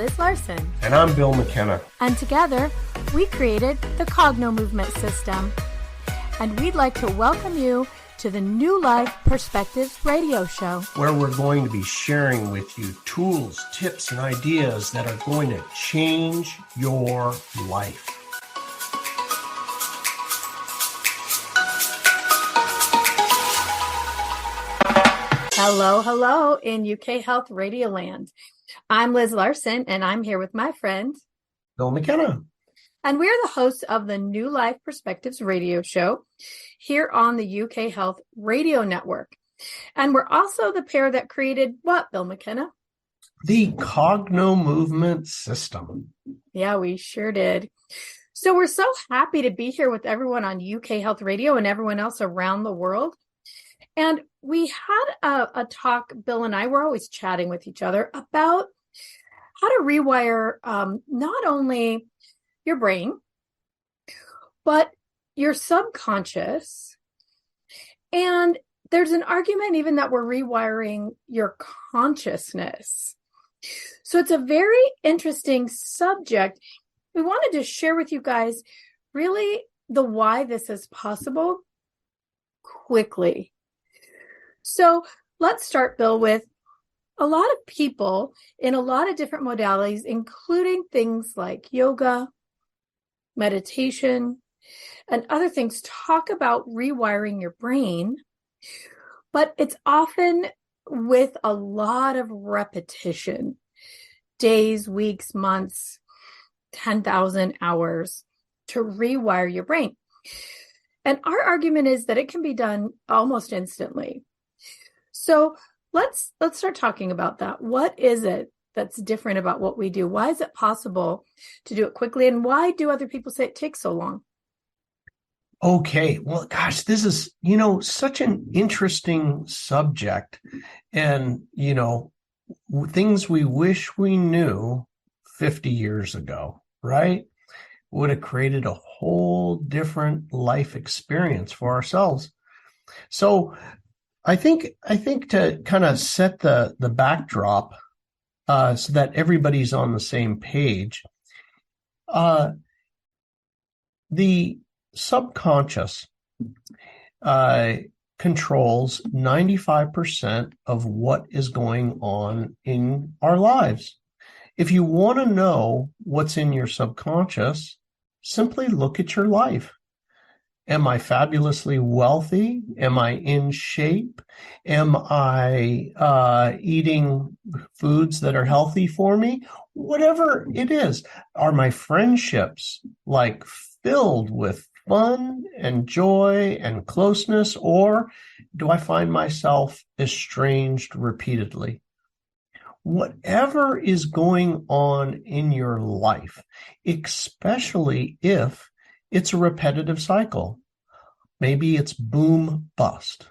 Liz Larson. And I'm Bill McKenna. And together, we created the Cogno Movement System. And we'd like to welcome you to the New Life Perspectives radio show, where we're going to be sharing with you tools, tips, and ideas that are going to change your life. Hello in UK Health Radio Land. I'm Liz Larson, and I'm here with my friend, Bill McKenna. And we're the hosts of the New Life Perspectives radio show here on the UK Health Radio Network. And we're also the pair that created what, Bill McKenna? The Cogno Movement System. Yeah, we sure did. So we're so happy to be here with everyone on UK Health Radio and everyone else around the world. And we had a talk, Bill and I were always chatting with each other about how to rewire not only your brain, but your subconscious. And there's an argument even that we're rewiring your consciousness. So it's a very interesting subject. We wanted to share with you guys really the why this is possible quickly. So let's start, Bill, with a lot of people in a lot of different modalities, including things like yoga, meditation, and other things, talk about rewiring your brain, but it's often with a lot of repetition, days, weeks, months, 10,000 hours to rewire your brain. And our argument is that it can be done almost instantly. So let's start talking about that. What is it that's different about what we do? Why is it possible to do it quickly? And why do other people say it takes so long? Okay. Well, gosh, this is, such an interesting subject. And, things we wish we knew 50 years ago, right? Would have created a whole different life experience for ourselves. So I think to kind of set the backdrop so that everybody's on the same page, the subconscious controls 95% of what is going on in our lives. If you want to know what's in your subconscious, simply look at your life. Am I fabulously wealthy? Am I in shape? Am I eating foods that are healthy for me? Whatever it is. Are my friendships filled with fun and joy and closeness, or do I find myself estranged repeatedly? Whatever is going on in your life, especially if it's a repetitive cycle. Maybe it's boom bust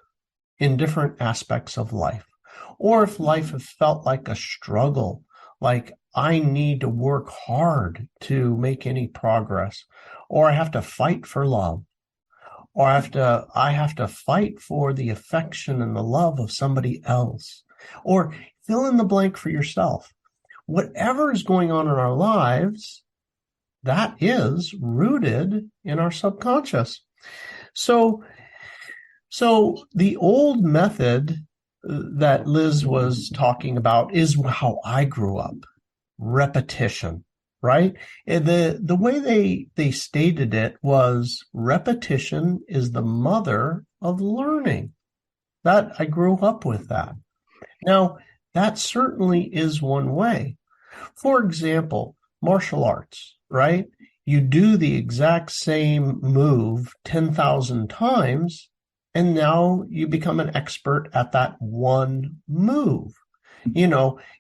in different aspects of life. Or if life has felt like a struggle, like I need to work hard to make any progress, or I have to fight for love, or I have to fight for the affection and the love of somebody else, or fill in the blank for yourself. Whatever is going on in our lives, that is rooted in our subconscious. So the old method that Liz was talking about is how I grew up. Repetition, right? The way they stated it was repetition is the mother of learning. That I grew up with that. Now, that certainly is one way. For example, martial arts, right? You do the exact same move 10,000 times, and now you become an expert at that one move.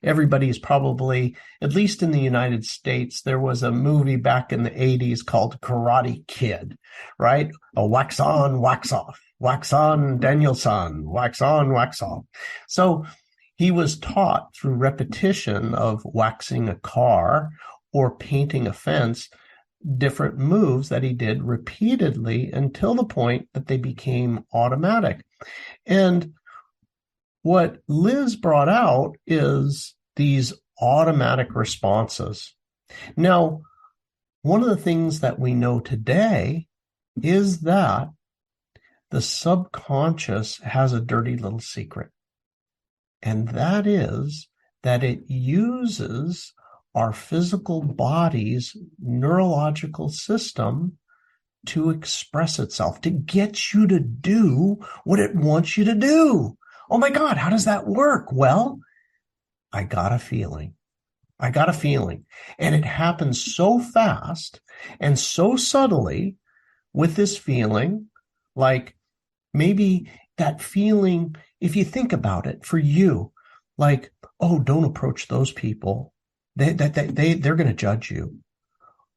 Everybody's probably, at least in the United States, there was a movie back in the 80s called Karate Kid, right? A wax on, wax off, wax on, Danielson, wax on, wax off. So he was taught through repetition of waxing a car or painting a fence, different moves that he did repeatedly until the point that they became automatic. And what Liz brought out is these automatic responses. Now, one of the things that we know today is that the subconscious has a dirty little secret. And that is that it uses our physical body's neurological system to express itself, to get you to do what it wants you to do. Oh my God, how does that work? Well, I got a feeling. And it happens so fast and so subtly with this feeling, like maybe that feeling, if you think about it for you, like, oh, don't approach those people. They're going to judge you.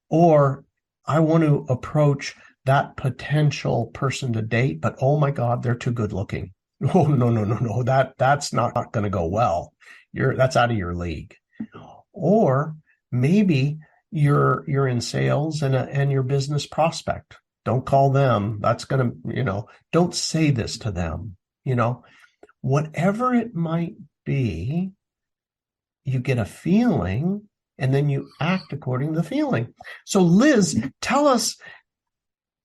Or I want to approach that potential person to date, but oh my God, they're too good looking. Oh, no. That's not going to go well. That's out of your league. Or maybe you're in sales and your business prospect. Don't call them. That's going to, don't say this to them, whatever it might be, you get a feeling and then you act according to the feeling. So Liz, tell us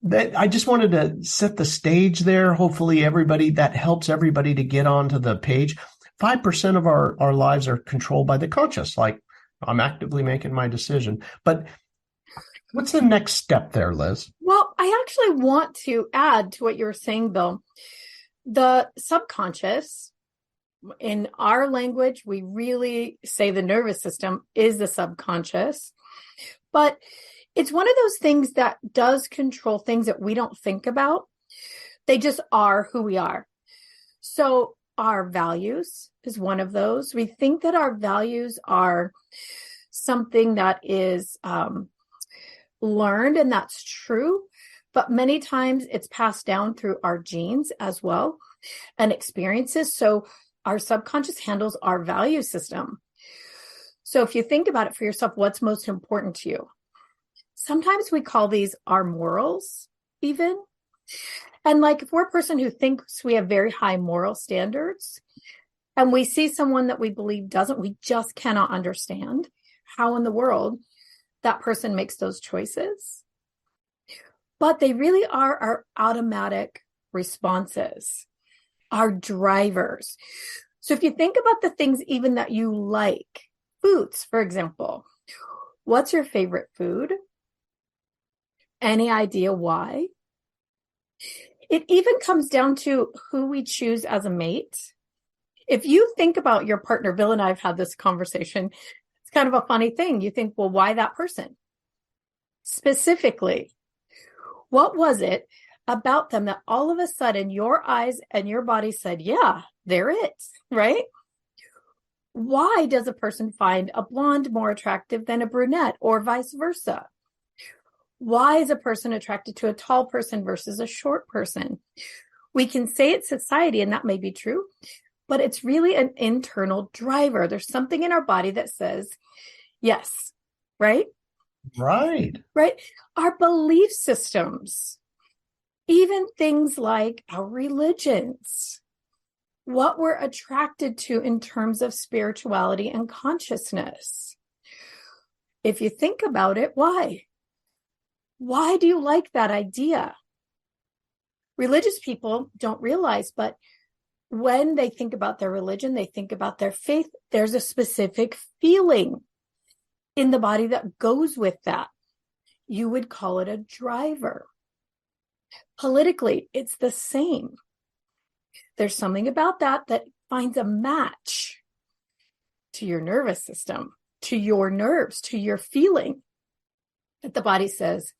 that. I just wanted to set the stage there. Hopefully that helps everybody to get onto the page. 5% of our lives are controlled by the conscious. Like, I'm actively making my decision. But what's the next step there, Liz? Well, I actually want to add to what you were saying, Bill. The subconscious, in our language, we really say the nervous system is the subconscious. But it's one of those things that does control things that we don't think about. They just are who we are. So our values is one of those. We think that our values are something that is learned, and that's true. But many times it's passed down through our genes as well and experiences. So our subconscious handles our value system. So if you think about it for yourself, what's most important to you? Sometimes we call these our morals, even. And like if we're a person who thinks we have very high moral standards and we see someone that we believe doesn't, we just cannot understand how in the world that person makes those choices. But they really are our automatic responses, our drivers. So if you think about the things even that you like, foods, for example, what's your favorite food? Any idea why? It even comes down to who we choose as a mate. If you think about your partner, Bill and I have had this conversation. It's kind of a funny thing. You think, well, why that person? Specifically, what was it about them that all of a sudden your eyes and your body said, yeah, they're it, right? Why does a person find a blonde more attractive than a brunette or vice versa? Why is a person attracted to a tall person versus a short person? We can say it's society, and that may be true, but it's really an internal driver. There's something in our body that says, yes, right? Right. Right. Our belief systems, even things like our religions, what we're attracted to in terms of spirituality and consciousness. If you think about it, why? Why do you like that idea? Religious people don't realize, but when they think about their religion, they think about their faith, there's a specific feeling in the body that goes with that. You would call it a driver. Politically, it's the same. There's something about that finds a match to your nervous system, to your nerves, to your feeling, that the body says,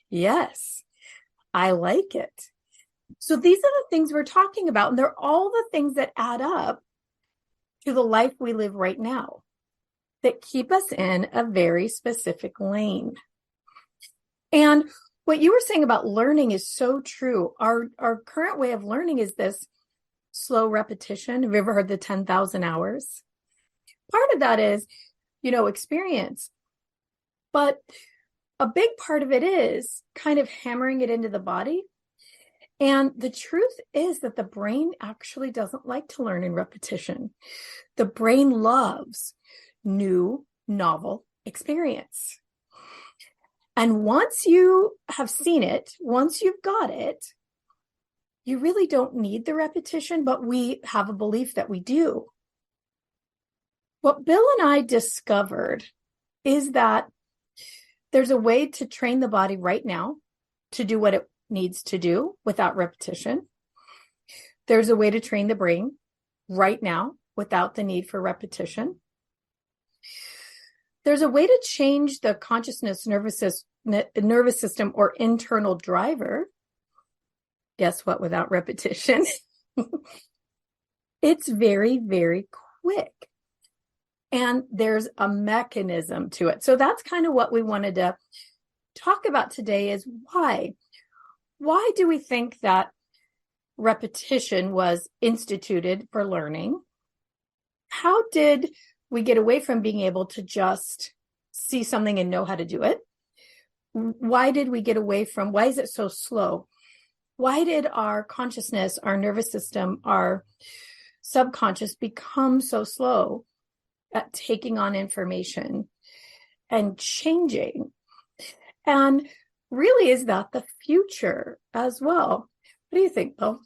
yes, I like it. So these are the things we're talking about, and they're all the things that add up to the life we live right now that keep us in a very specific lane. And what you were saying about learning is so true. Our current way of learning is this slow repetition. Have you ever heard the 10,000 hours? Part of that is, experience. But a big part of it is kind of hammering it into the body. And the truth is that the brain actually doesn't like to learn in repetition. The brain loves new, novel experience. And once you have seen it, once you've got it, you really don't need the repetition, but we have a belief that we do. What Bill and I discovered is that there's a way to train the body right now to do what it needs to do without repetition. There's a way to train the brain right now without the need for repetition. There's a way to change the consciousness nervous system or internal driver. Guess what? Without repetition. It's very, very quick. And there's a mechanism to it. So that's kind of what we wanted to talk about today is why. Why do we think that repetition was instituted for learning? How did we get away from being able to just see something and know how to do it? Why did we get away from, why is it so slow? Why did our consciousness, our nervous system, our subconscious become so slow at taking on information and changing? And really, is that the future as well? What do you think, Bill?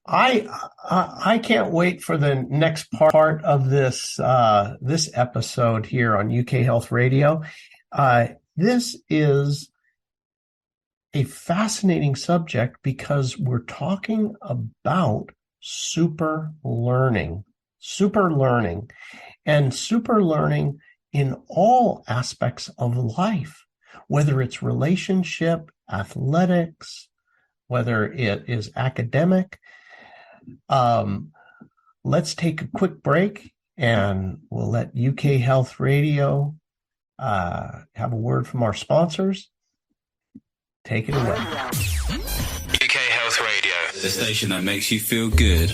I can't wait for the next part of this this episode here on UK Health Radio. This is a fascinating subject because we're talking about super learning in all aspects of life, whether it's relationship, athletics, whether it is academic. Let's take a quick break and we'll let UK Health Radio have a word from our sponsors. Take it away. UK Health Radio, the station that makes you feel good.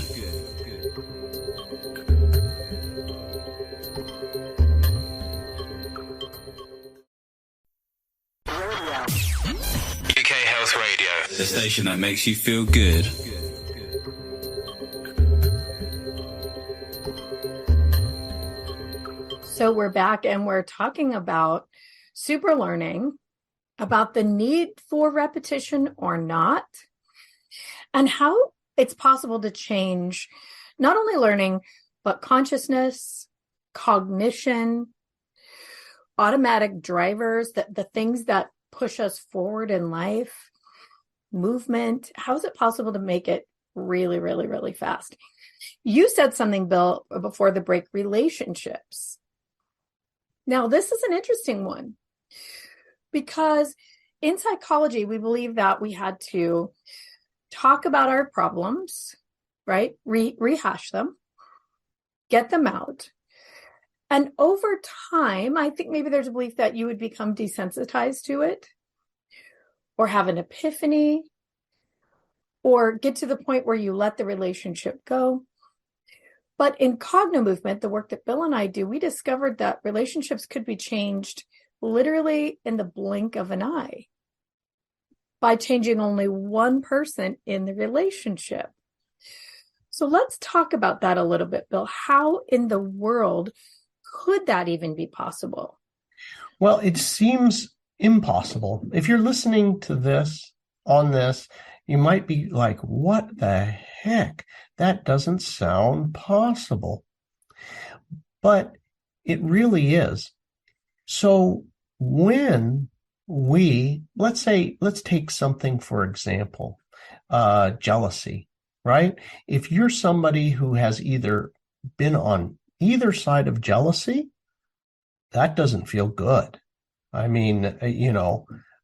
UK Health Radio, the station that makes you feel good. So we're back and we're talking about super learning, about the need for repetition or not, and how it's possible to change not only learning, but consciousness, cognition, automatic drivers, the things that push us forward in life, movement. How is it possible to make it really, really, really fast? You said something, Bill, before the break, relationships. Now, this is an interesting one because in psychology, we believe that we had to talk about our problems, right? Rehash them, get them out. And over time, I think maybe there's a belief that you would become desensitized to it or have an epiphany or get to the point where you let the relationship go. But in Cogno Movement, the work that Bill and I do, we discovered that relationships could be changed literally in the blink of an eye by changing only one person in the relationship. So let's talk about that a little bit, Bill. How in the world could that even be possible? Well, it seems impossible. If you're listening to this, you might be like, what the heck? That doesn't sound possible. But it really is. So when let's take something, for example, jealousy, right? If you're somebody who has either been on either side of jealousy, that doesn't feel good. I mean,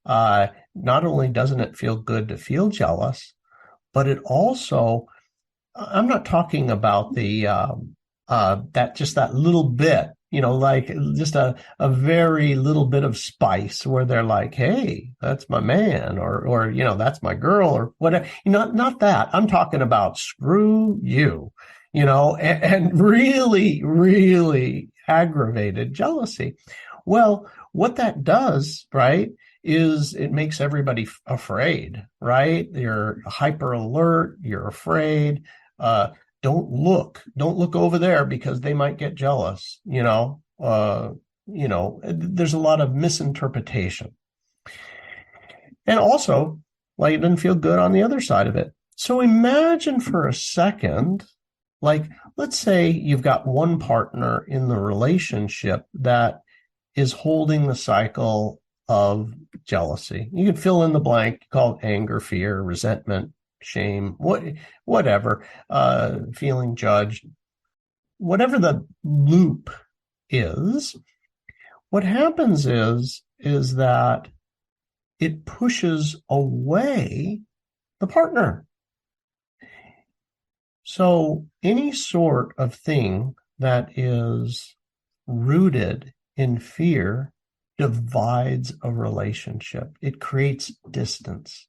not only doesn't it feel good to feel jealous, but it also, I'm not talking about that little bit, like just a very little bit of spice where they're like, hey, that's my man, or that's my girl, or whatever. Not that. I'm talking about screw you, and really, really aggravated jealousy. Well, what that does, right, is it makes everybody afraid, right? You're hyper alert. You're afraid. Don't look over there because they might get jealous, there's a lot of misinterpretation. And also, like, it doesn't feel good on the other side of it. So imagine for a second, like, let's say you've got one partner in the relationship that is holding the cycle of jealousy. You can fill in the blank, call it anger, fear, resentment, shame, whatever, feeling judged, whatever the loop is. What happens is that it pushes away the partner. So any sort of thing that is rooted in fear divides a relationship. It creates distance.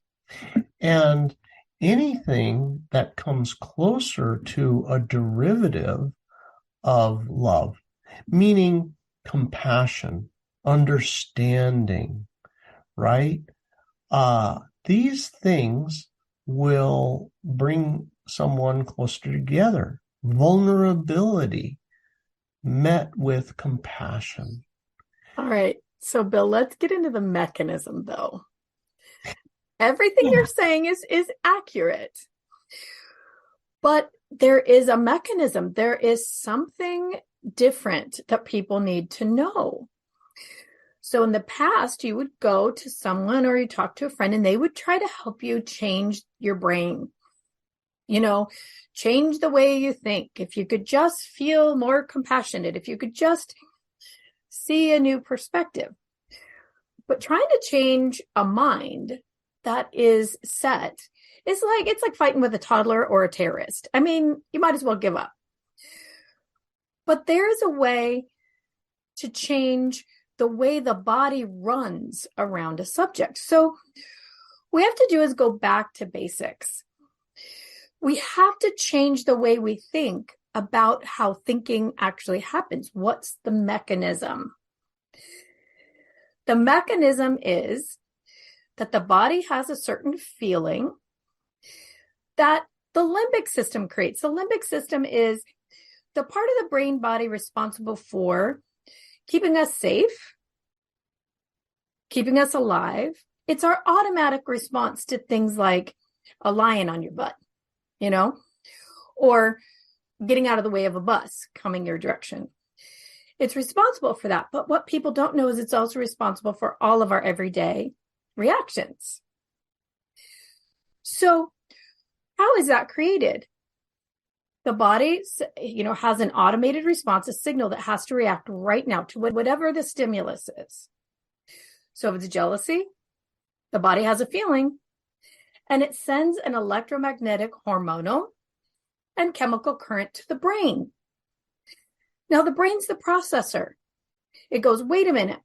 And anything that comes closer to a derivative of love, meaning compassion, understanding, right? These things will bring someone closer together. Vulnerability met with compassion. All right. So, Bill, let's get into the mechanism, though. Everything you're saying is accurate. But there is a mechanism. There is something different that people need to know. So in the past, you would go to someone or you talk to a friend and they would try to help you change your brain, change the way you think. If you could just feel more compassionate, if you could just see a new perspective. But trying to change a mind that is set is it's like fighting with a toddler or a terrorist. I mean, you might as well give up. But there is a way to change the way the body runs around a subject. So what we have to do is go back to basics. We have to change the way we think about how thinking actually happens. What's the mechanism? The mechanism is that the body has a certain feeling that the limbic system creates. The limbic system is the part of the brain body responsible for keeping us safe, keeping us alive. It's our automatic response to things like a lion on your butt, or getting out of the way of a bus coming your direction. It's responsible for that. But what people don't know is it's also responsible for all of our everyday reactions. So how is that created? The body, has an automated response, a signal that has to react right now to whatever the stimulus is. So if it's jealousy, the body has a feeling, and it sends an electromagnetic, hormonal, and chemical current to the brain. Now, the brain's the processor. It goes, wait a minute.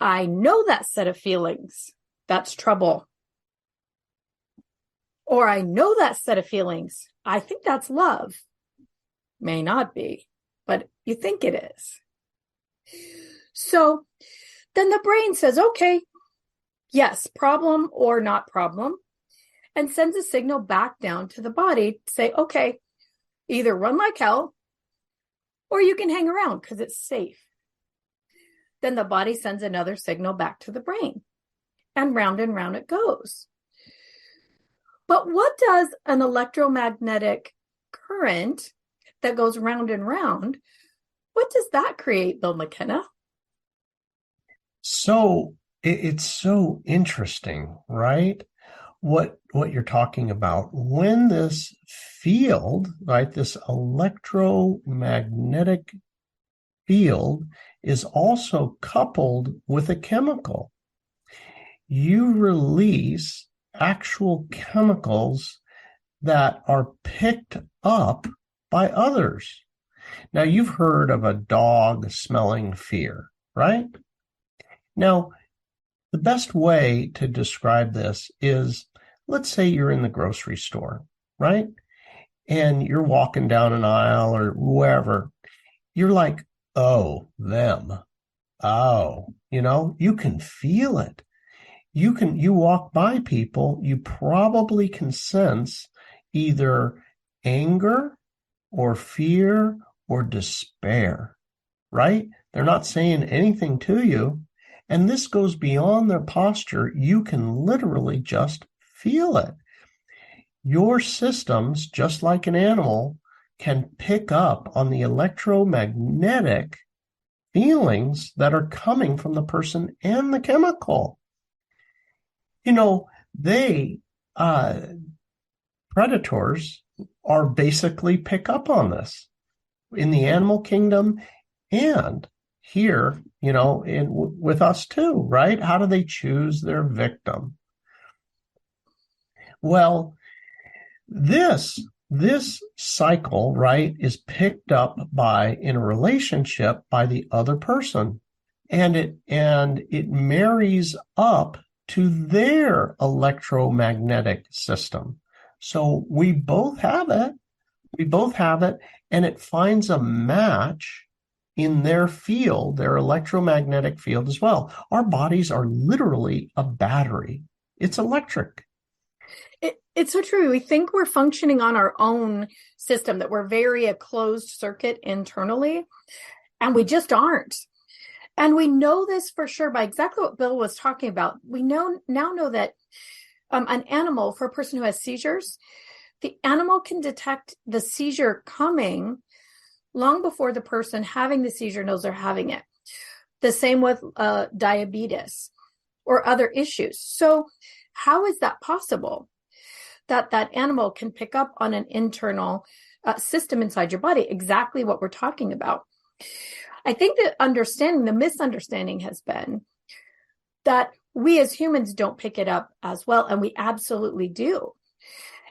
I know that set of feelings. That's trouble. Or I know that set of feelings. I think that's love. May not be, but you think it is. So then the brain says, okay, yes, problem or not problem, and sends a signal back down to the body to say, okay, either run like hell or you can hang around because it's safe. Then the body sends another signal back to the brain, and round it goes. But what does an electromagnetic current that goes round and round, what does that create, Bill McKenna? So it's so interesting, right? What you're talking about. When this field, right, this electromagnetic field is also coupled with a chemical, you release actual chemicals that are picked up by others. Now, you've heard of a dog smelling fear, right? Now, the best way to describe this is, let's say you're in the grocery store, right? And you're walking down an aisle or wherever. You're like, oh, them. Oh, you can feel it. You walk by people, you probably can sense either anger or fear or despair, right? They're not saying anything to you. And this goes beyond their posture. You can literally just feel it. Your systems, just like an animal, can pick up on the electromagnetic feelings that are coming from the person and the chemical. You know, predators are basically pick up on this in the animal kingdom and here, with us too, right? How do they choose their victim? Well, this cycle, right, is picked up in a relationship by the other person, and it marries up to their electromagnetic system. So we both have it, and it finds a match in their field, their electromagnetic field as well. Our bodies are literally a battery. It's electric. It's so true. We think we're functioning on our own system, that we're very a closed circuit internally, and we just aren't. And we know this for sure by exactly what Bill was talking about. We now know that an animal, for a person who has seizures, the animal can detect the seizure coming long before the person having the seizure knows they're having it. The same with diabetes or other issues. So how is that possible? That animal can pick up on an internal system inside your body, exactly what we're talking about. I think that the misunderstanding has been that we as humans don't pick it up as well, and we absolutely do.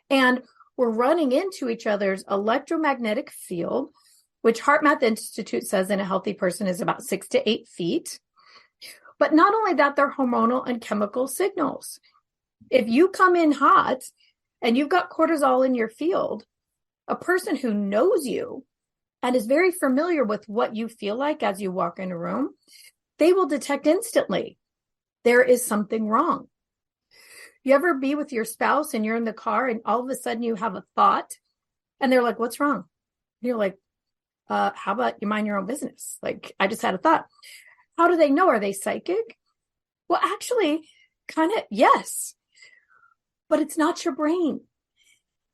And we're running into each other's electromagnetic field, which HeartMath Institute says in a healthy person is about 6 to 8 feet. But not only that, they're hormonal and chemical signals. If you come in hot and you've got cortisol in your field, a person who knows you and is very familiar with what you feel like as you walk in a room, they will detect instantly there is something wrong. You ever be with your spouse and you're in the car and all of a sudden you have a thought and they're like, "What's wrong?" And you're like, how about you mind your own business? Like, I just had a thought. How do they know? Are they psychic? Well, actually, kind of, yes. But it's not your brain.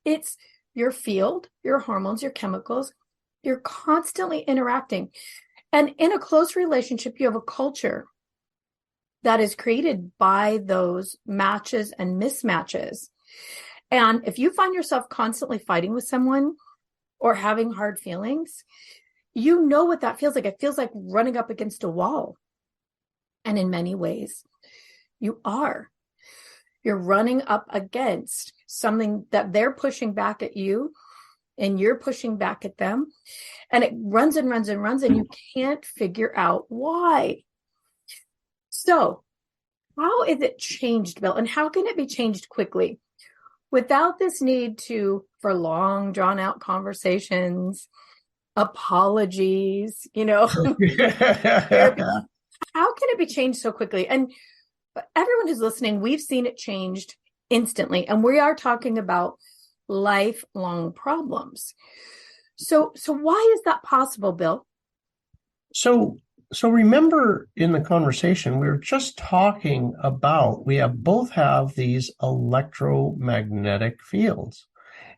It's your field, your hormones, your chemicals. You're constantly interacting. And in a close relationship, you have a culture that is created by those matches and mismatches. And if you find yourself constantly fighting with someone or having hard feelings, you know what that feels like. It feels like running up against a wall. And in many ways, you are. You're running up against something that they're pushing back at you, and you're pushing back at them. And it runs and runs and runs, and you can't figure out why. So how is it changed, Bill? And how can it be changed quickly without this need for long, drawn out conversations, apologies, How can it be changed so quickly? And everyone who's listening, we've seen it changed instantly. And we are talking about lifelong problems. So why is that possible, Bill? So remember in the conversation, we were just talking about, both have these electromagnetic fields.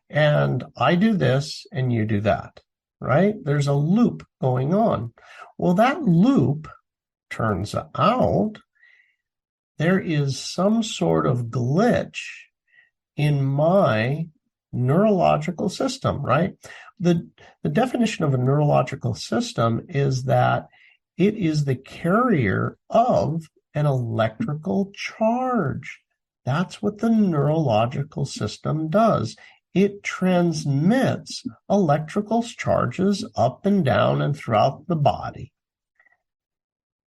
And I do this and you do that, right? There's a loop going on. Well, that loop turns out there is some sort of glitch in my neurological system, right? The definition of a neurological system is that it is the carrier of an electrical charge. That's what the neurological system does. It transmits electrical charges up and down and throughout the body.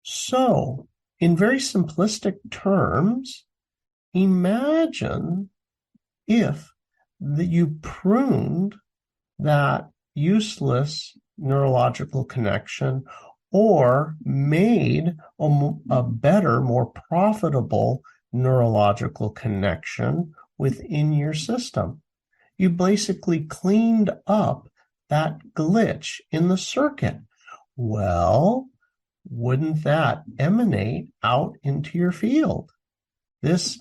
So, in very simplistic terms, imagine if you pruned that useless neurological connection or made a better, more profitable neurological connection within your system. You basically cleaned up that glitch in the circuit. Well, wouldn't that emanate out into your field? This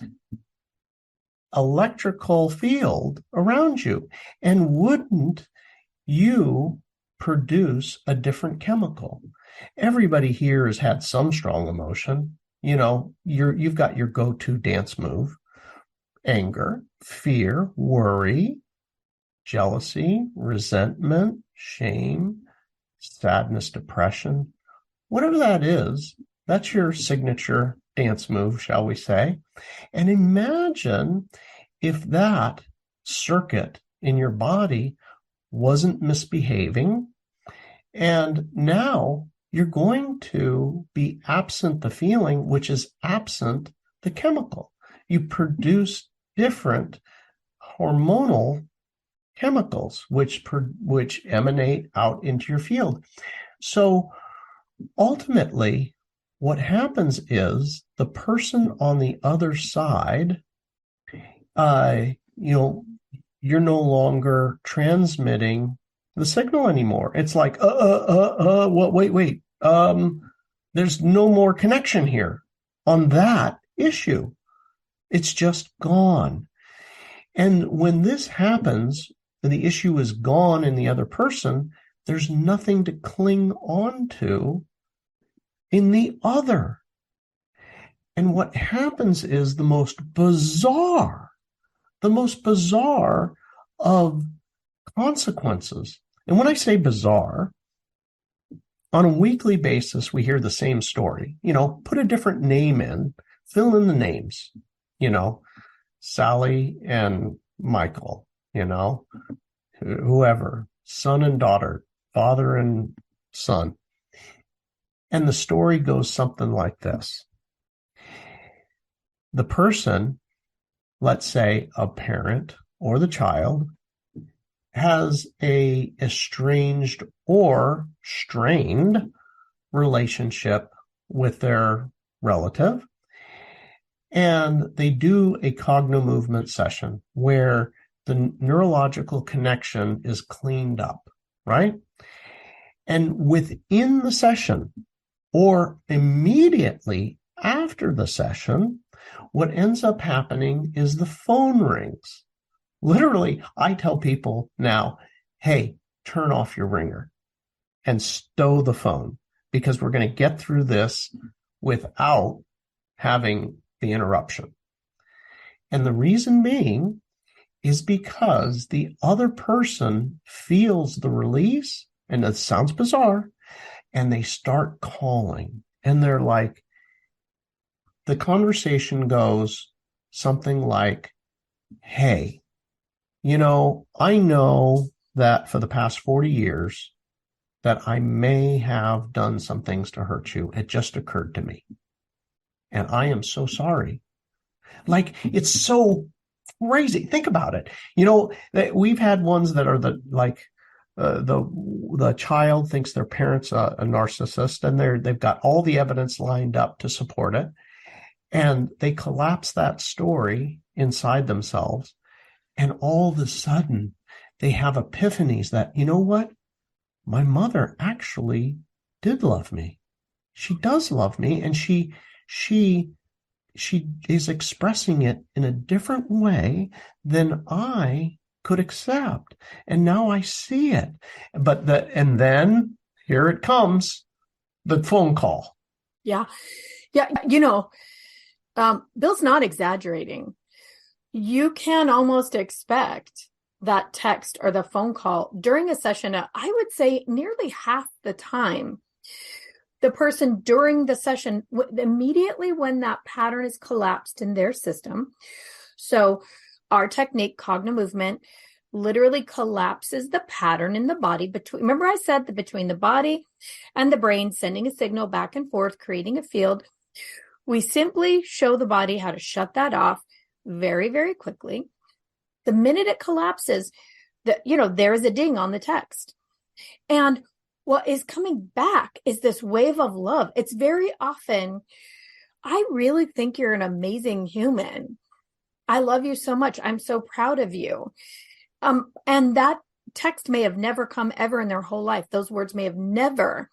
electrical field around you. And wouldn't you produce a different chemical? Everybody here has had some strong emotion. You've got your go-to dance move: anger, fear, worry, jealousy, resentment, shame, sadness, depression. Whatever that is, that's your signature dance move, shall we say. And imagine if that circuit in your body wasn't misbehaving, and now you're going to be absent the feeling, which is absent the chemical. You produce different hormonal chemicals which emanate out into your field. So ultimately, what happens is the person on the other side, you're no longer transmitting the signal anymore. It's like, wait. There's no more connection here on that issue. It's just gone. And when this happens, and the issue is gone in the other person, there's nothing to cling on to in the other. And what happens is the most bizarre of consequences. And when I say bizarre, on a weekly basis, we hear the same story. Put a different name in, fill in the names, Sally and Michael, whoever, son and daughter, father and son. And the story goes something like this. The person, let's say a parent or the child, has a estranged or strained relationship with their relative, and they do a cogno-movement session where the neurological connection is cleaned up, right? And within the session, or immediately after the session, what ends up happening is the phone rings. Literally, I tell people now, hey, turn off your ringer and stow the phone, because we're going to get through this without having the interruption. And the reason being is because the other person feels the release, and it sounds bizarre, and they start calling, and they're like, the conversation goes something like, hey, I know that for the past 40 years that I may have done some things to hurt you. It just occurred to me. And I am so sorry. Like, it's so crazy. Think about it. We've had ones that are the child thinks their parent's a narcissist, and they've got all the evidence lined up to support it. And they collapse that story inside themselves. And all of a sudden, they have epiphanies that, you know what? My mother actually did love me. She does love me. And she is expressing it in a different way than I could accept. And now I see it. And then here it comes, the phone call. Yeah. Bill's not exaggerating. You can almost expect that text or the phone call during a session. I would say nearly half the time, the person during the session, immediately when that pattern is collapsed in their system. So our technique, cognitive movement, literally collapses the pattern in the body remember I said between the body and the brain, sending a signal back and forth, creating a field. We simply show the body how to shut that off very, very quickly. The minute it collapses, there is a ding on the text. And what is coming back is this wave of love. It's very often, I really think you're an amazing human. I love you so much. I'm so proud of you. And that text may have never come ever in their whole life. Those words may have never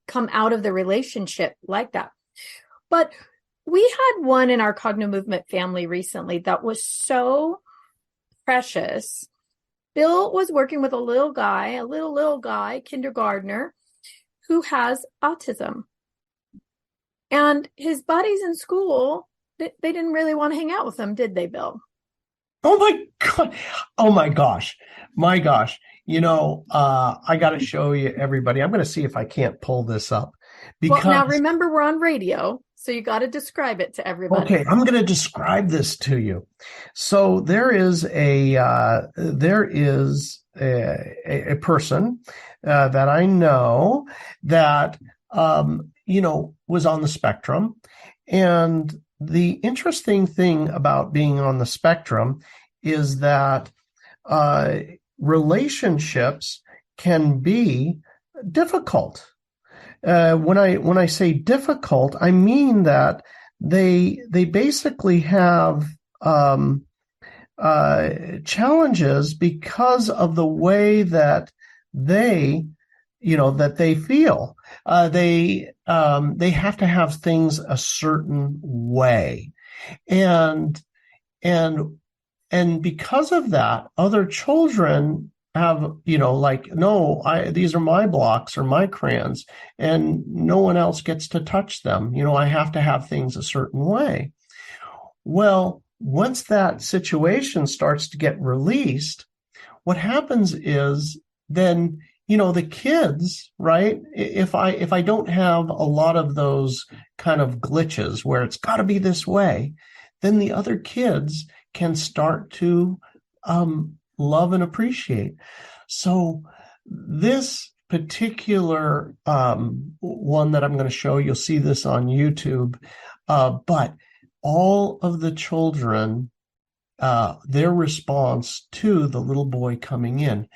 come out of the relationship like that. But we had one in our cognitive movement family recently that was so precious. Bill was working with a little guy, kindergartner, who has autism. And his buddies in school, they didn't really want to hang out with him, did they, Bill? Oh my God. Oh my gosh. My gosh. I got to show you everybody. I'm going to see if I can't pull this up. Well, now remember, we're on radio, so you got to describe it to everybody. Okay, I'm going to describe this to you. So there is a person that I know that was on the spectrum, and the interesting thing about being on the spectrum is that relationships can be difficult. When I say difficult, I mean that they basically have challenges because of the way that they feel. They have to have things a certain way, and because of that, other children have, no, these are my blocks or my crayons, and no one else gets to touch them. I have to have things a certain way. Well, once that situation starts to get released, what happens is then, the kids, right? If I don't have a lot of those kind of glitches where it's got to be this way, then the other kids can start to love and appreciate. So this particular one that I'm going to show, you'll see this on YouTube, but all of the children, their response to the little boy coming in,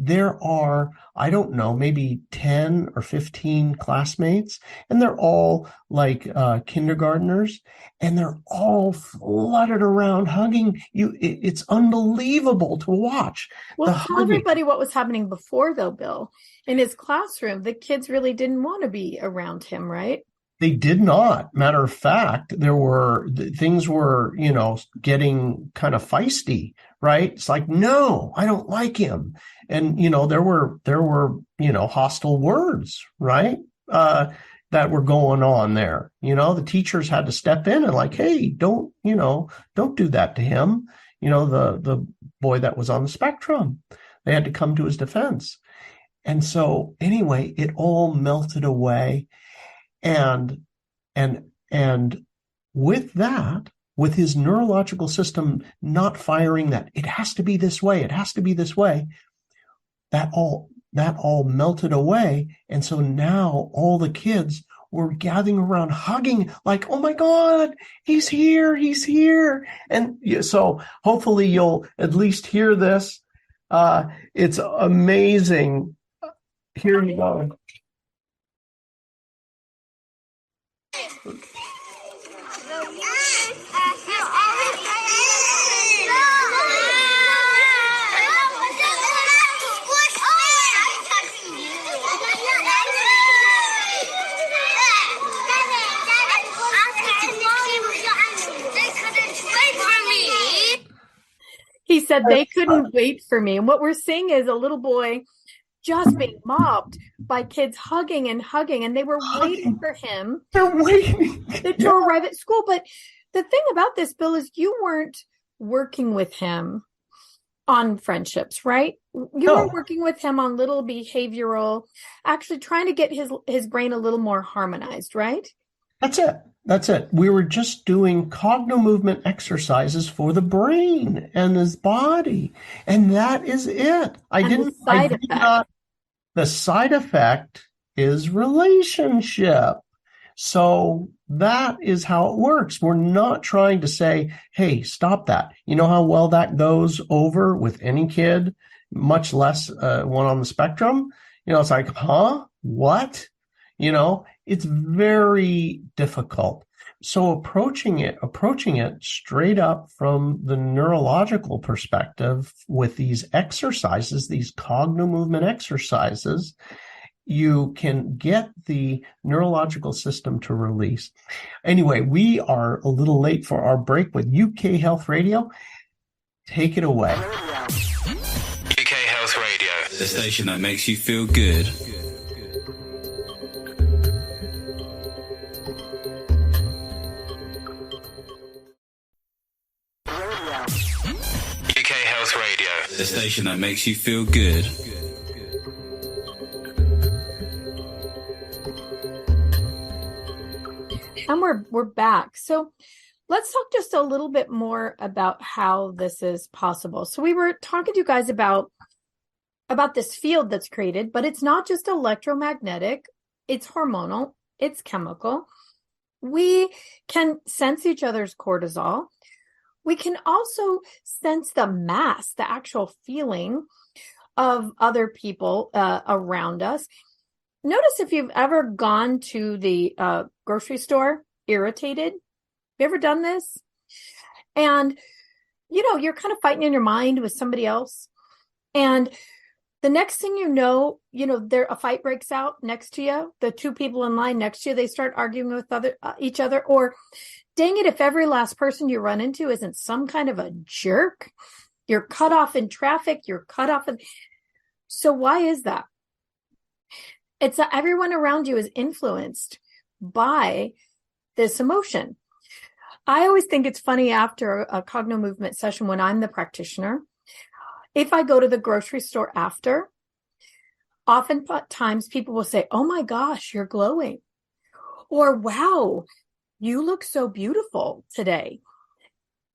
there are, I don't know, maybe 10 or 15 classmates, and they're all like kindergartners, and they're all flooded around hugging you. It's unbelievable to watch. Well, tell everybody what was happening before, though, Bill. In his classroom, the kids really didn't want to be around him, right? They did not. Matter of fact, things were, getting kind of feisty, right? It's like, no, I don't like him. And, there were, hostile words, right? That were going on there. The teachers had to step in and like, hey, don't do that to him. The boy that was on the spectrum, they had to come to his defense. And so anyway, it all melted away. And with that, with his neurological system not firing that it has to be this way, that all melted away. And so now all the kids were gathering around, hugging, like, oh my God, he's here. And so hopefully you'll at least hear this. It's amazing. Here you go. He said they couldn't wait for me. And what we're seeing is a little boy just being mobbed by kids hugging, and they were waiting for him. They're waiting to arrive at school. But the thing about this, Bill, is you weren't working with him on friendships, right? You were working with him on little behavioral, actually trying to get his brain a little more harmonized, right? That's it. We were just doing cognitive movement exercises for the brain and his body. And that is it. The side effect is relationship. So that is how it works. We're not trying to say, hey, stop that. You know how well that goes over with any kid, much less one on the spectrum? It's like, huh? What? It's very difficult. So approaching it straight up from the neurological perspective with these exercises, these cognitive movement exercises, you can get the neurological system to release. Anyway, we are a little late for our break with UK Health Radio. Take it away. UK Health Radio, the station that makes you feel good. UK Health Radio, the station that makes you feel good. And we're back. So let's talk just a little bit more about how this is possible. So we were talking to you guys about this field that's created, but it's not just electromagnetic, it's hormonal, it's chemical. We can sense each other's cortisol. We can also sense the mass, the actual feeling of other people around us. Notice if you've ever gone to the grocery store irritated. You ever done this? And, you're kind of fighting in your mind with somebody else. And the next thing you know, a fight breaks out next to you. The two people in line next to you, they start arguing with each other. Or, dang it, if every last person you run into isn't some kind of a jerk, you're cut off in traffic, you're cut off. So why is that? It's that everyone around you is influenced by this emotion. I always think it's funny after a cogno movement session when I'm the practitioner, if I go to the grocery store after, oftentimes people will say, "Oh my gosh, you're glowing," or "Wow, you look so beautiful today."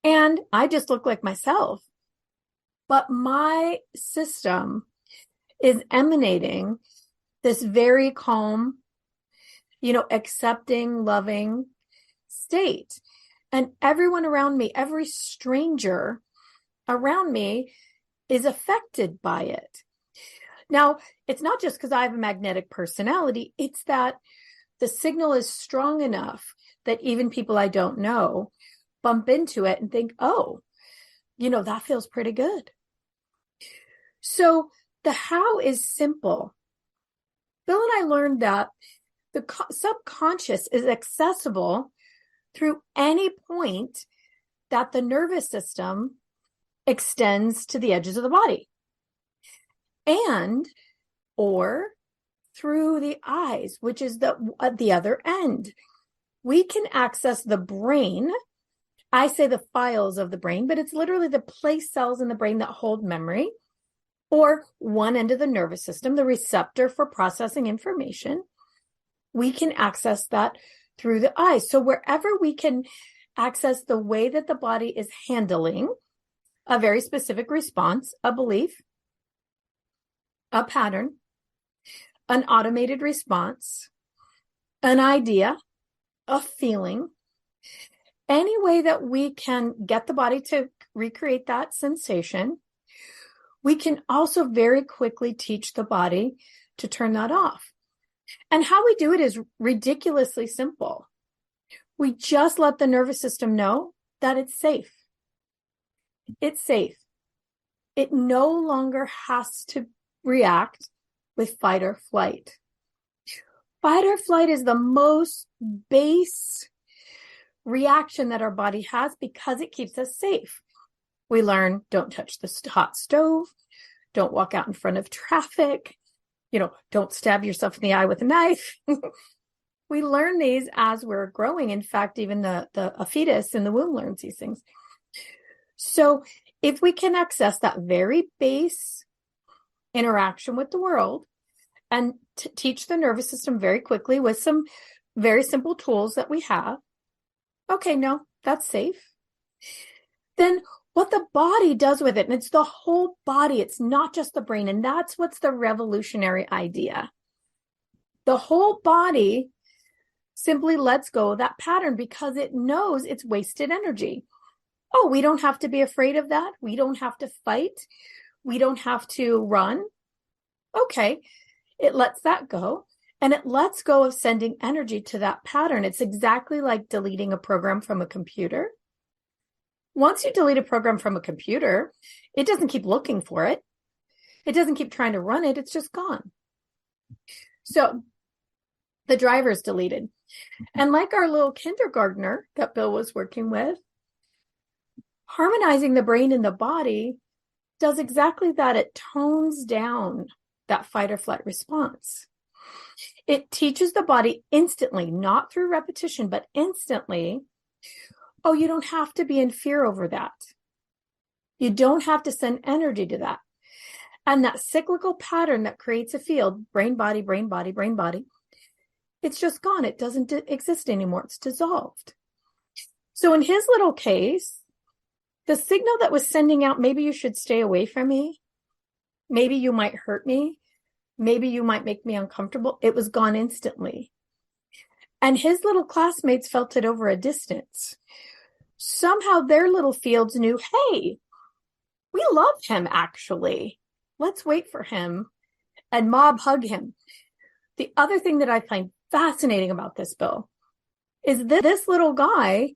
And I just look like myself. But my system is emanating this very calm, accepting, loving state. And everyone around me, every stranger around me is affected by it. Now, it's not just because I have a magnetic personality, it's that the signal is strong enough that even people I don't know bump into it and think, "Oh, that feels pretty good." So the how is simple. Bill and I learned that the subconscious is accessible through any point that the nervous system extends to the edges of the body, or through the eyes, which is the other end. We can access the brain. I say the files of the brain, but it's literally the place cells in the brain that hold memory, or one end of the nervous system, the receptor for processing information. We can access that through the eyes. So wherever we can access the way that the body is handling a very specific response, a belief, a pattern, an automated response, an idea, a feeling, any way that we can get the body to recreate that sensation, we can also very quickly teach the body to turn that off. And how we do it is ridiculously simple. We just let the nervous system know that it's safe. It's safe. It no longer has to react with fight or flight. Fight or flight is the most base reaction that our body has because it keeps us safe. We learn, don't touch the hot stove, don't walk out in front of traffic, don't stab yourself in the eye with a knife. We learn these as we're growing. In fact, even a fetus in the womb learns these things. So if we can access that very base interaction with the world and teach the nervous system very quickly with some very simple tools that we have, okay, no, that's safe. Then what the body does with it, and it's the whole body, it's not just the brain, and that's what's the revolutionary idea. The whole body simply lets go of that pattern because it knows it's wasted energy. Oh, we don't have to be afraid of that. We don't have to fight. We don't have to run. Okay, it lets that go, and it lets go of sending energy to that pattern. It's exactly like deleting a program from a computer. Once you delete a program from a computer, it doesn't keep looking for it. It doesn't keep trying to run it. It's just gone. So the driver's deleted. And like our little kindergartner that Bill was working with, harmonizing the brain and the body does exactly that. It tones down that fight or flight response. It teaches the body instantly, not through repetition, but instantly, oh, you don't have to be in fear over that. You don't have to send energy to that. And that cyclical pattern that creates a field, brain, body, brain, body, brain, body, it's just gone. It doesn't exist anymore. It's dissolved. So in his little case, the signal that was sending out, maybe you should stay away from me. Maybe you might hurt me. Maybe you might make me uncomfortable. It was gone instantly. And his little classmates felt it over a distance. Somehow their little fields knew, hey, we love him, actually. Let's wait for him and mob hug him. The other thing that I find fascinating about this, Bill, is this little guy,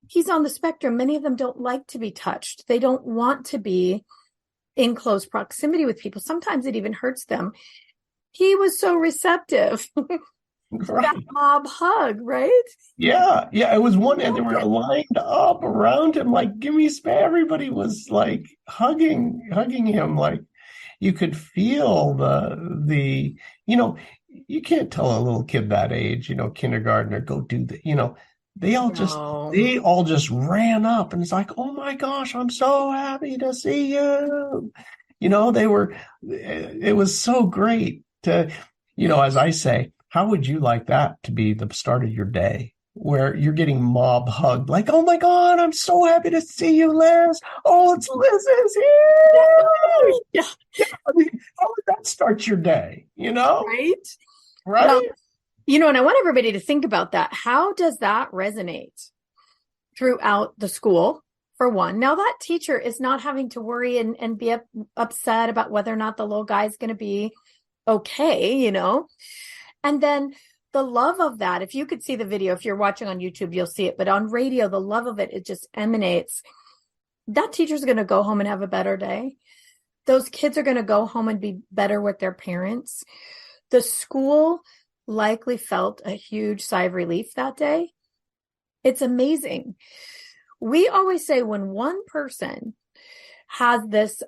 he's on the spectrum. Many of them don't like to be touched. They don't want to be in close proximity with people. Sometimes it even hurts them. He was so receptive. Right. That mob hug, right? Yeah. It was one, and they were lined up around him, like, give me space. Everybody was like hugging him. Like, you could feel the, you can't tell a little kid that age, kindergartner, go do that, they all just ran up, and it's like, oh my gosh, I'm so happy to see you. It was so great to, as I say, how would you like that to be the start of your day, where you're getting mob hugged, like, oh my God, I'm so happy to see you, Liz. Oh, it's Liz is here. Yeah. I mean, how would that start your day, Right? Right? Well, and I want everybody to think about that. How does that resonate throughout the school, for one? Now, that teacher is not having to worry and be upset about whether or not the little guy is going to be okay, And then the love of that, if you could see the video, if you're watching on YouTube, you'll see it. But on radio, the love of it just emanates. That teacher's going to go home and have a better day. Those kids are going to go home and be better with their parents. The school likely felt a huge sigh of relief that day. It's amazing. We always say when one person has this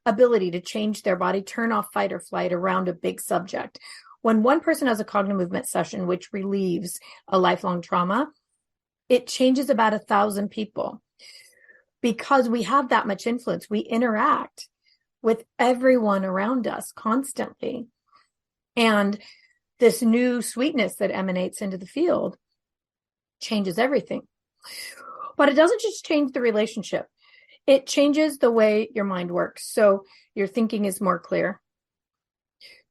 ability to change their body, turn off fight or flight around a big subject, when one person has a cognitive movement session, which relieves a lifelong trauma, it changes about 1,000 people, because we have that much influence. We interact with everyone around us constantly. And this new sweetness that emanates into the field changes everything. But it doesn't just change the relationship. It changes the way your mind works. So your thinking is more clear.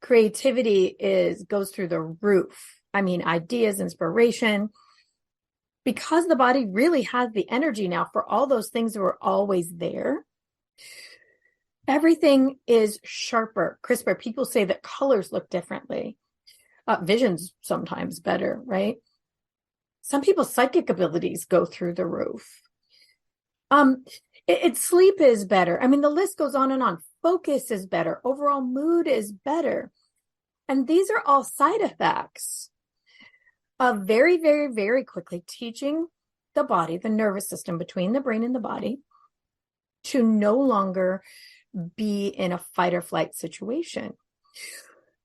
Creativity goes through the roof. I mean, ideas, inspiration, because the body really has the energy now for all those things that were always there. Everything is sharper, crisper. People say that colors look differently. Vision's sometimes better, right? Some people's psychic abilities go through the roof. Sleep is better. I mean, the list goes on and on. Focus is better. Overall mood is better. And these are all side effects of very, very, very quickly teaching the body, the nervous system between the brain and the body, to no longer be in a fight or flight situation.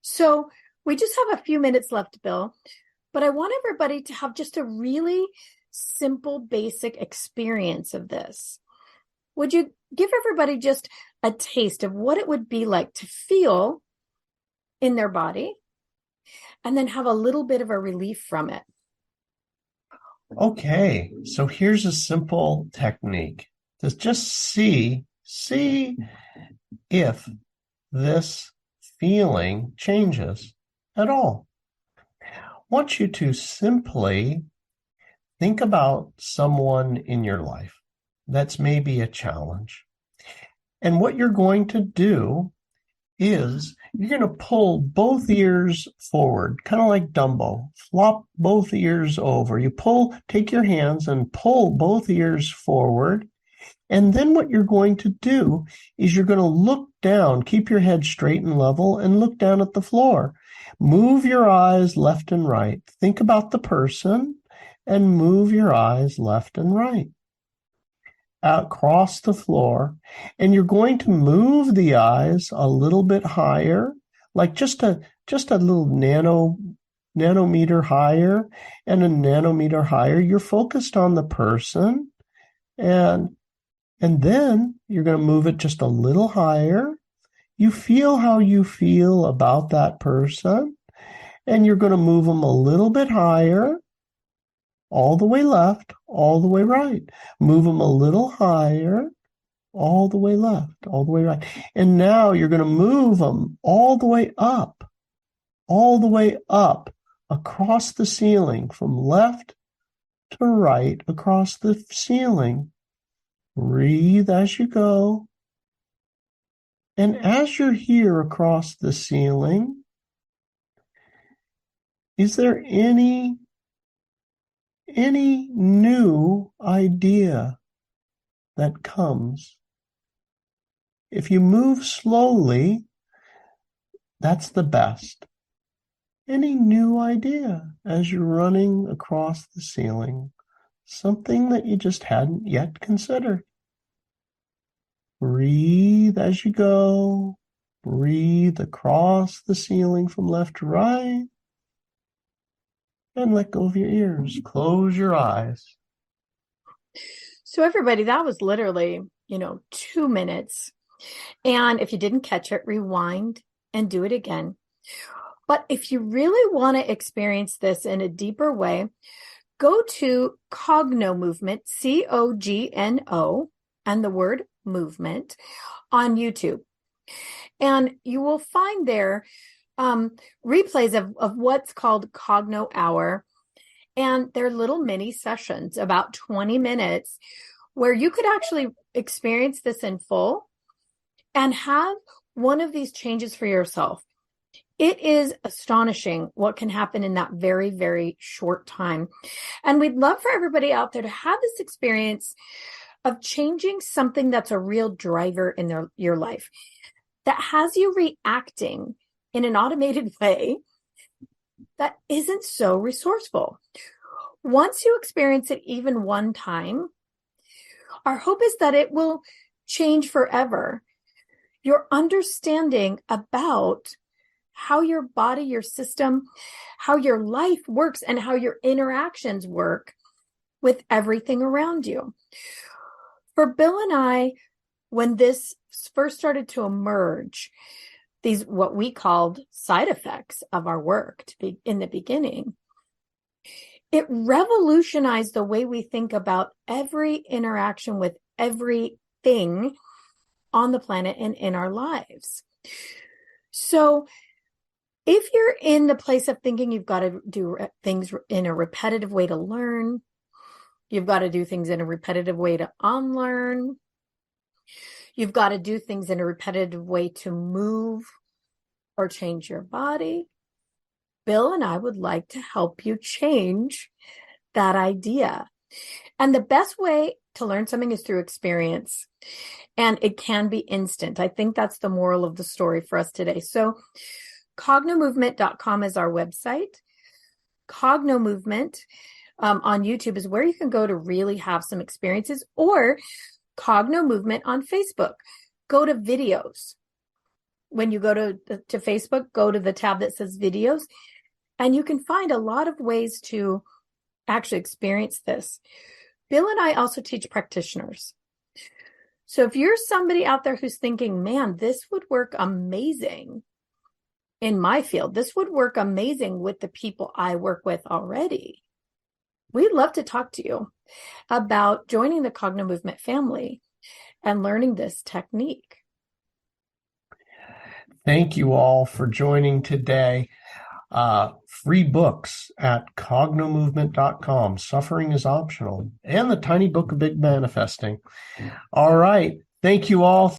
So we just have a few minutes left, Bill, but I want everybody to have just a really simple, basic experience of this. Would you give everybody just a taste of what it would be like to feel in their body and then have a little bit of a relief from it? Okay, so here's a simple technique to just see if this feeling changes at all. I want you to simply think about someone in your life that's maybe a challenge. And what you're going to do is you're going to pull both ears forward, kind of like Dumbo. Flop both ears over. Take your hands and pull both ears forward. And then what you're going to do is you're going to look down. Keep your head straight and level and look down at the floor. Move your eyes left and right. Think about the person and move your eyes left and right across the floor. And you're going to move the eyes a little bit higher, like just a little nanometer higher and a nanometer higher. You're focused on the person, and then you're going to move it just a little higher. You feel how you feel about that person, and you're going to move them a little bit higher, all the way left, all the way right. Move them a little higher, all the way left, all the way right. And now you're going to move them all the way up across the ceiling, from left to right across the ceiling. Breathe as you go. And as you're here across the ceiling, is there any new idea that comes? If you move slowly, that's the best. Any new idea as you're running across the ceiling? Something that you just hadn't yet considered. Breathe as you go. Breathe across the ceiling from left to right. And let go of your ears. Close your eyes. So everybody, that was literally, 2 minutes. And if you didn't catch it, rewind and do it again. But if you really want to experience this in a deeper way, go to Cogno Movement, COGNO, and the word movement on YouTube. And you will find there replays of what's called Cogno Hour. And they're little mini sessions, about 20 minutes, where you could actually experience this in full and have one of these changes for yourself. It is astonishing what can happen in that very, very short time. And we'd love for everybody out there to have this experience of changing something that's a real driver in your life, that has you reacting in an automated way that isn't so resourceful. Once you experience it even one time, our hope is that it will change forever. Your understanding about how your body, your system, how your life works, and how your interactions work with everything around you. For Bill and I, when this first started to emerge, these what we called side effects of our work in the beginning, it revolutionized the way we think about every interaction with everything on the planet and in our lives. So if you're in the place of thinking you've got to do things in a repetitive way to learn, you've got to do things in a repetitive way to unlearn, you've got to do things in a repetitive way to move or change your body, Bill and I would like to help you change that idea. And the best way to learn something is through experience. And it can be instant. I think that's the moral of the story for us today. So cognomovement.com is our website. Cogno Movement on YouTube is where you can go to really have some experiences, or Cogno Movement on Facebook. Go to videos. When you go to Facebook, go to the tab that says videos, and you can find a lot of ways to actually experience this. Bill and I also teach practitioners. So if you're somebody out there who's thinking, man, this would work amazing in my field, this would work amazing with the people I work with already, we'd love to talk to you about joining the Cogno Movement family and learning this technique. Thank you all for joining today. Free books at cognomovement.com. Suffering is Optional, and the Tiny Book of Big Manifesting. All right. Thank you all.